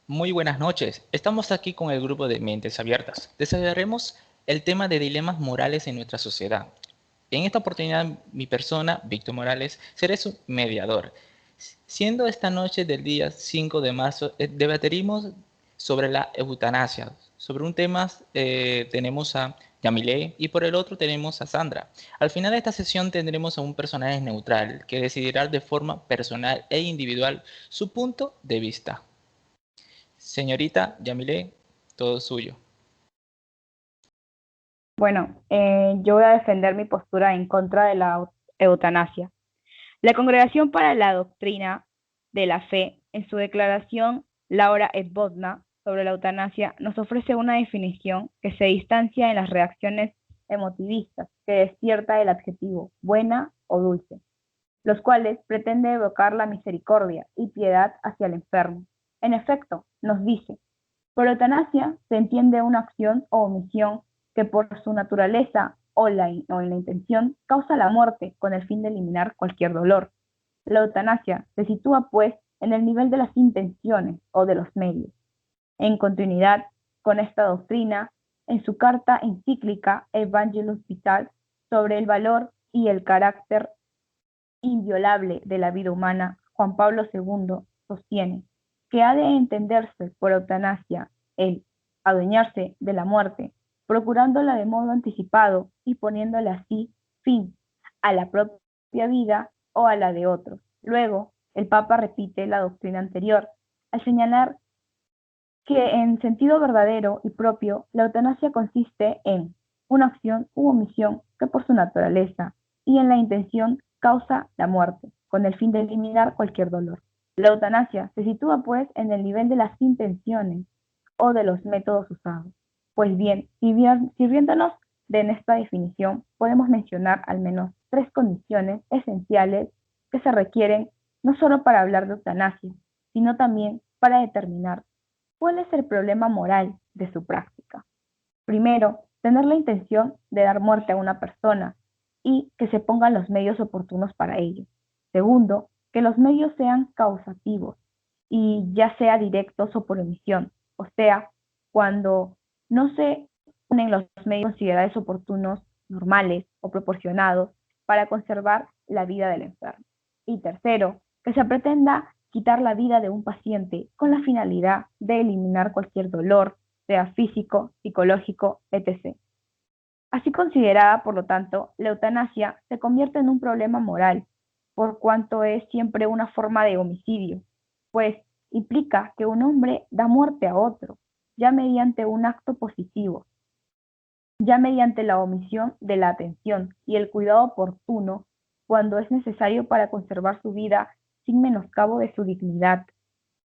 Muy buenas noches. Estamos aquí con el grupo de Mentes Abiertas. Desarrollaremos el tema de dilemas morales en nuestra sociedad. En esta oportunidad, mi persona, Víctor Morales, seré su mediador. Siendo esta noche del día 5 de marzo, debatiremos sobre la eutanasia. Sobre un tema tenemos a Yamile y por el otro tenemos a Sandra. Al final de esta sesión tendremos a un personaje neutral que decidirá de forma personal e individual su punto de vista. Señorita Yamile, todo suyo. Bueno, yo voy a defender mi postura en contra de la eutanasia. La Congregación para la Doctrina de la Fe, en su declaración Laura et Bodna sobre la eutanasia, nos ofrece una definición que se distancia en las reacciones emotivistas que despierta el adjetivo buena o dulce, los cuales pretende evocar la misericordia y piedad hacia el enfermo. En efecto, nos dice, por eutanasia se entiende una acción o omisión que por su naturaleza o en la intención causa la muerte con el fin de eliminar cualquier dolor. La eutanasia se sitúa, pues, en el nivel de las intenciones o de los medios. En continuidad con esta doctrina, en su carta encíclica Evangelus Vital sobre el valor y el carácter inviolable de la vida humana, Juan Pablo II sostiene que ha de entenderse por eutanasia el adueñarse de la muerte, procurándola de modo anticipado y poniéndole así fin a la propia vida o a la de otros. Luego, el Papa repite la doctrina anterior al señalar que en sentido verdadero y propio, la eutanasia consiste en una acción u omisión que por su naturaleza y en la intención causa la muerte, con el fin de eliminar cualquier dolor. La eutanasia se sitúa pues en el nivel de las intenciones o de los métodos usados. Pues bien, sirviéndonos de esta definición, podemos mencionar al menos tres condiciones esenciales que se requieren no solo para hablar de eutanasia, sino también para determinar ¿cuál es el problema moral de su práctica? Primero, tener la intención de dar muerte a una persona y que se pongan los medios oportunos para ello. Segundo, que los medios sean causativos y ya sea directos o por omisión, o sea, cuando no se ponen los medios considerados oportunos, normales o proporcionados para conservar la vida del enfermo. Y tercero, que se pretenda quitar la vida de un paciente con la finalidad de eliminar cualquier dolor, sea físico, psicológico, etc. Así considerada, por lo tanto, la eutanasia se convierte en un problema moral, por cuanto es siempre una forma de homicidio, pues implica que un hombre da muerte a otro, ya mediante un acto positivo, ya mediante la omisión de la atención y el cuidado oportuno cuando es necesario para conservar su vida sin menoscabo de su dignidad.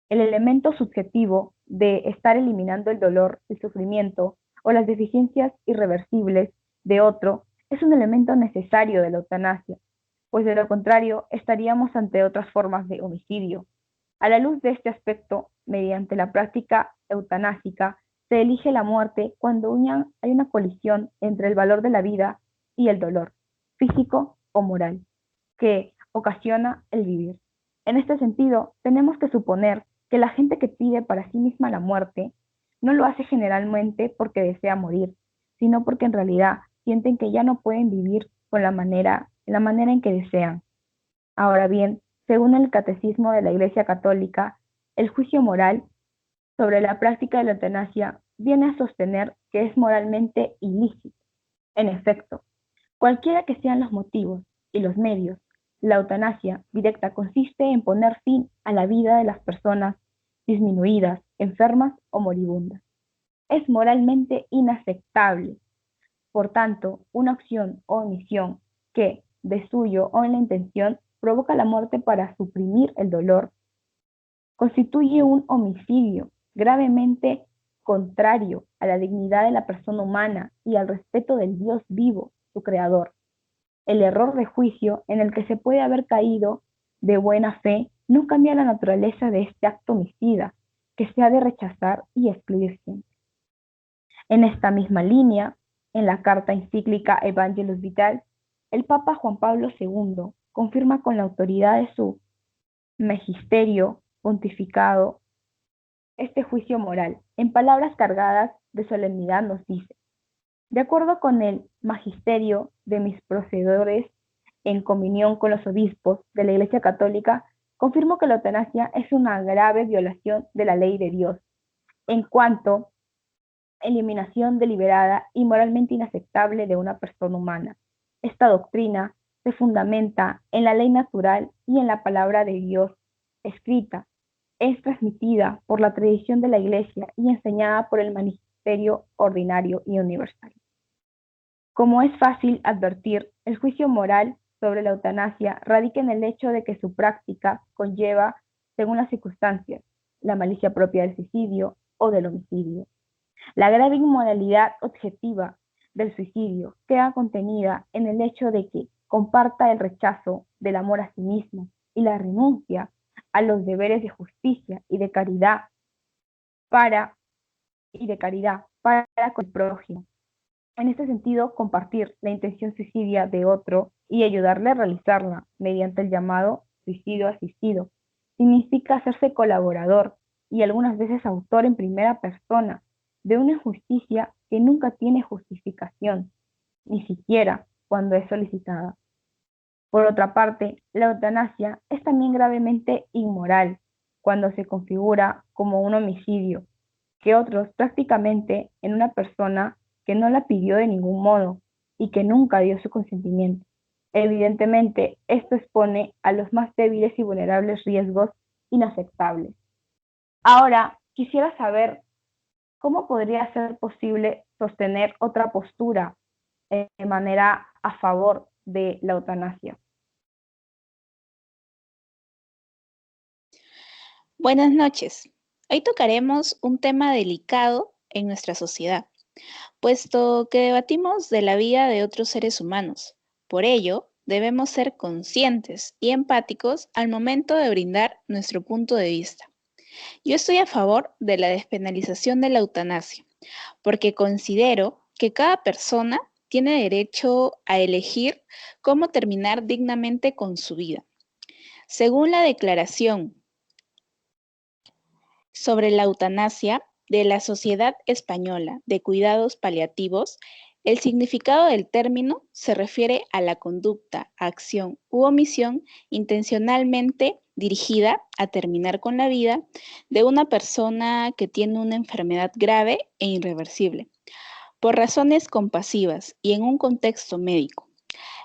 El elemento subjetivo de estar eliminando el dolor, el sufrimiento o las deficiencias irreversibles de otro es un elemento necesario de la eutanasia, pues de lo contrario estaríamos ante otras formas de homicidio. A la luz de este aspecto, mediante la práctica eutanásica, se elige la muerte cuando hay una colisión entre el valor de la vida y el dolor, físico o moral, que ocasiona el vivir. En este sentido, tenemos que suponer que la gente que pide para sí misma la muerte no lo hace generalmente porque desea morir, sino porque en realidad sienten que ya no pueden vivir con la manera en que desean. Ahora bien, según el Catecismo de la Iglesia Católica, el juicio moral sobre la práctica de la eutanasia viene a sostener que es moralmente ilícito. En efecto, cualquiera que sean los motivos y los medios, la eutanasia directa consiste en poner fin a la vida de las personas disminuidas, enfermas o moribundas. Es moralmente inaceptable. Por tanto, una acción o omisión que, de suyo o en la intención, provoca la muerte para suprimir el dolor, constituye un homicidio gravemente contrario a la dignidad de la persona humana y al respeto del Dios vivo, su creador. El error de juicio en el que se puede haber caído de buena fe no cambia la naturaleza de este acto homicida, que se ha de rechazar y excluir siempre. En esta misma línea, en la carta encíclica Evangelus Vital, el Papa Juan Pablo II confirma con la autoridad de su magisterio pontificado este juicio moral. En palabras cargadas de solemnidad nos dice: de acuerdo con el magisterio de mis procedores en comunión con los obispos de la Iglesia Católica, confirmo que la eutanasia es una grave violación de la ley de Dios, en cuanto eliminación deliberada y moralmente inaceptable de una persona humana. Esta doctrina se fundamenta en la ley natural y en la palabra de Dios escrita. Es transmitida por la tradición de la Iglesia y enseñada por el magisterio ordinario y universal. Como es fácil advertir, el juicio moral sobre la eutanasia radica en el hecho de que su práctica conlleva, según las circunstancias, la malicia propia del suicidio o del homicidio. La grave inmoralidad objetiva del suicidio queda contenida en el hecho de que comparta el rechazo del amor a sí mismo y la renuncia a los deberes de justicia y de caridad para con el prójimo. En este sentido, compartir la intención suicidia de otro y ayudarle a realizarla mediante el llamado suicidio asistido significa hacerse colaborador y algunas veces autor en primera persona de una injusticia que nunca tiene justificación, ni siquiera cuando es solicitada. Por otra parte, la eutanasia es también gravemente inmoral cuando se configura como un homicidio, que otros prácticamente en una persona que no la pidió de ningún modo y que nunca dio su consentimiento. Evidentemente, esto expone a los más débiles y vulnerables riesgos inaceptables. Ahora, quisiera saber cómo podría ser posible sostener otra postura de manera a favor de la eutanasia. Buenas noches. Hoy tocaremos un tema delicado en nuestra sociedad, puesto que debatimos de la vida de otros seres humanos. Por ello, debemos ser conscientes y empáticos al momento de brindar nuestro punto de vista. Yo estoy a favor de la despenalización de la eutanasia, porque considero que cada persona tiene derecho a elegir cómo terminar dignamente con su vida. Según la Declaración sobre la eutanasia de la Sociedad Española de Cuidados Paliativos, el significado del término se refiere a la conducta, acción u omisión intencionalmente dirigida a terminar con la vida de una persona que tiene una enfermedad grave e irreversible, por razones compasivas y en un contexto médico.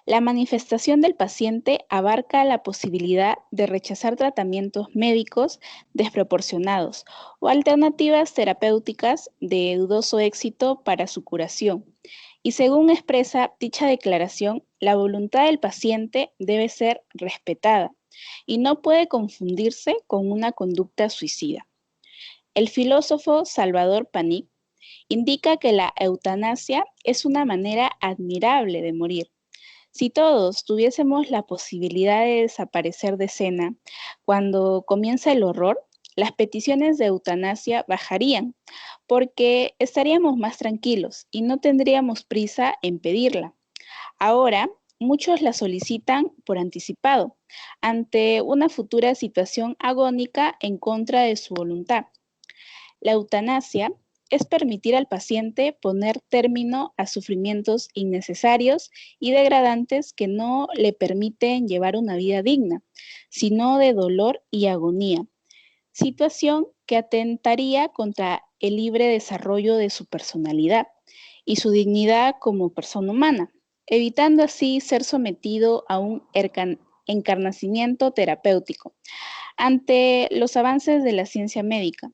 La manifestación del paciente abarca la posibilidad de rechazar tratamientos médicos desproporcionados o alternativas terapéuticas de dudoso éxito para su curación. Y según expresa dicha declaración, la voluntad del paciente debe ser respetada y no puede confundirse con una conducta suicida. El filósofo Salvador Panic indica que la eutanasia es una manera admirable de morir. Si todos tuviésemos la posibilidad de desaparecer de escena cuando comienza el horror, las peticiones de eutanasia bajarían, porque estaríamos más tranquilos y no tendríamos prisa en pedirla. Ahora, muchos la solicitan por anticipado, ante una futura situación agónica en contra de su voluntad. La eutanasia es permitir al paciente poner término a sufrimientos innecesarios y degradantes que no le permiten llevar una vida digna, sino de dolor y agonía, situación que atentaría contra el libre desarrollo de su personalidad y su dignidad como persona humana, evitando así ser sometido a un encarnecimiento terapéutico ante los avances de la ciencia médica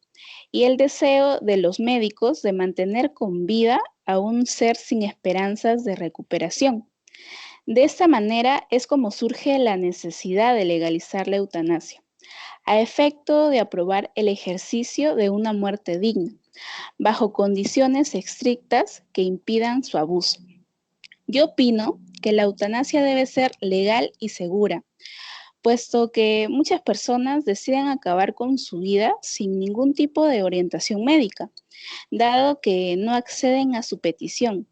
y el deseo de los médicos de mantener con vida a un ser sin esperanzas de recuperación. De esta manera es como surge la necesidad de legalizar la eutanasia, a efecto de aprobar el ejercicio de una muerte digna, bajo condiciones estrictas que impidan su abuso. Yo opino que la eutanasia debe ser legal y segura, puesto que muchas personas deciden acabar con su vida sin ningún tipo de orientación médica, dado que no acceden a su petición.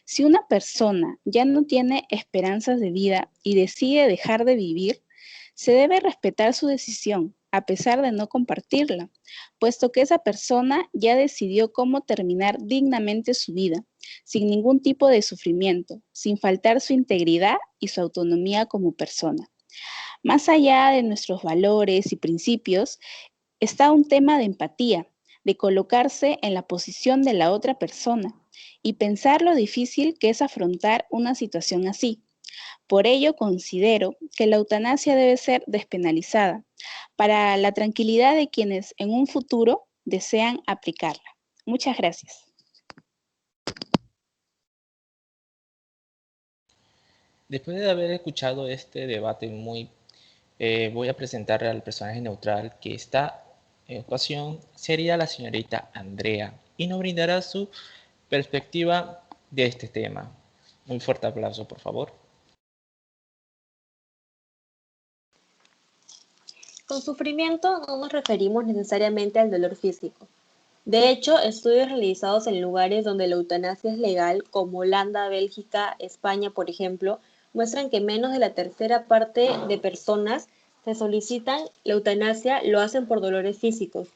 Si una persona ya no tiene esperanzas de vida y decide dejar de vivir, se debe respetar su decisión a pesar de no compartirla, puesto que esa persona ya decidió cómo terminar dignamente su vida, sin ningún tipo de sufrimiento, sin faltar su integridad y su autonomía como persona. Más allá de nuestros valores y principios, está un tema de empatía, de colocarse en la posición de la otra persona y pensar lo difícil que es afrontar una situación así. Por ello, considero que la eutanasia debe ser despenalizada para la tranquilidad de quienes en un futuro desean aplicarla. Muchas gracias. Después de haber escuchado este debate voy a presentar al personaje neutral que esta ocasión sería la señorita Andrea y nos brindará su perspectiva de este tema. Un fuerte aplauso, por favor. Con sufrimiento no nos referimos necesariamente al dolor físico. De hecho, estudios realizados en lugares donde la eutanasia es legal, como Holanda, Bélgica, España, por ejemplo, muestran que menos de la tercera parte de personas que solicitan la eutanasia lo hacen por dolores físicos.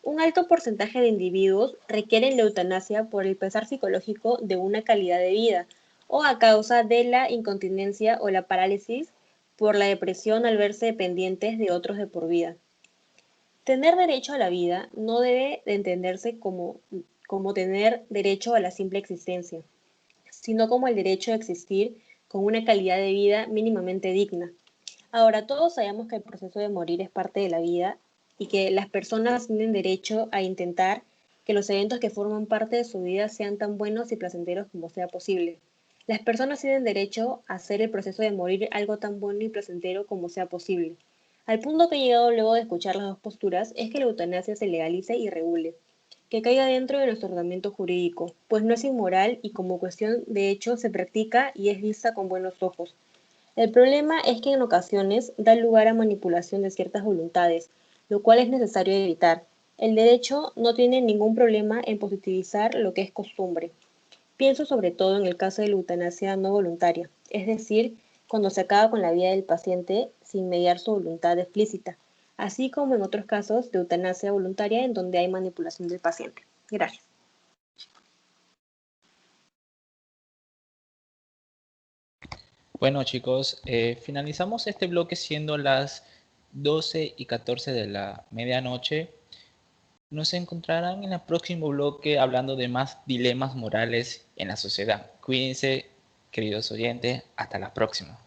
Un alto porcentaje de individuos requieren la eutanasia por el pesar psicológico de una calidad de vida o a causa de la incontinencia o la parálisis por la depresión al verse dependientes de otros de por vida. Tener derecho a la vida no debe de entenderse como tener derecho a la simple existencia, sino como el derecho a existir con una calidad de vida mínimamente digna. Ahora, todos sabemos que el proceso de morir es parte de la vida y que las personas tienen derecho a intentar que los eventos que forman parte de su vida sean tan buenos y placenteros como sea posible. Las personas tienen derecho a hacer el proceso de morir algo tan bueno y placentero como sea posible. Al punto que he llegado luego de escuchar las dos posturas es que la eutanasia se legalice y regule, que caiga dentro de nuestro ordenamiento jurídico, pues no es inmoral y como cuestión de hecho se practica y es vista con buenos ojos. El problema es que en ocasiones da lugar a manipulación de ciertas voluntades, lo cual es necesario evitar. El derecho no tiene ningún problema en positivizar lo que es costumbre. Pienso sobre todo en el caso de la eutanasia no voluntaria, es decir, cuando se acaba con la vida del paciente sin mediar su voluntad explícita, así como en otros casos de eutanasia voluntaria en donde hay manipulación del paciente. Gracias. Bueno, chicos, finalizamos este bloque siendo las 12:14 de la medianoche. Nos encontrarán en el próximo bloque hablando de más dilemas morales en la sociedad. Cuídense, queridos oyentes. Hasta la próxima.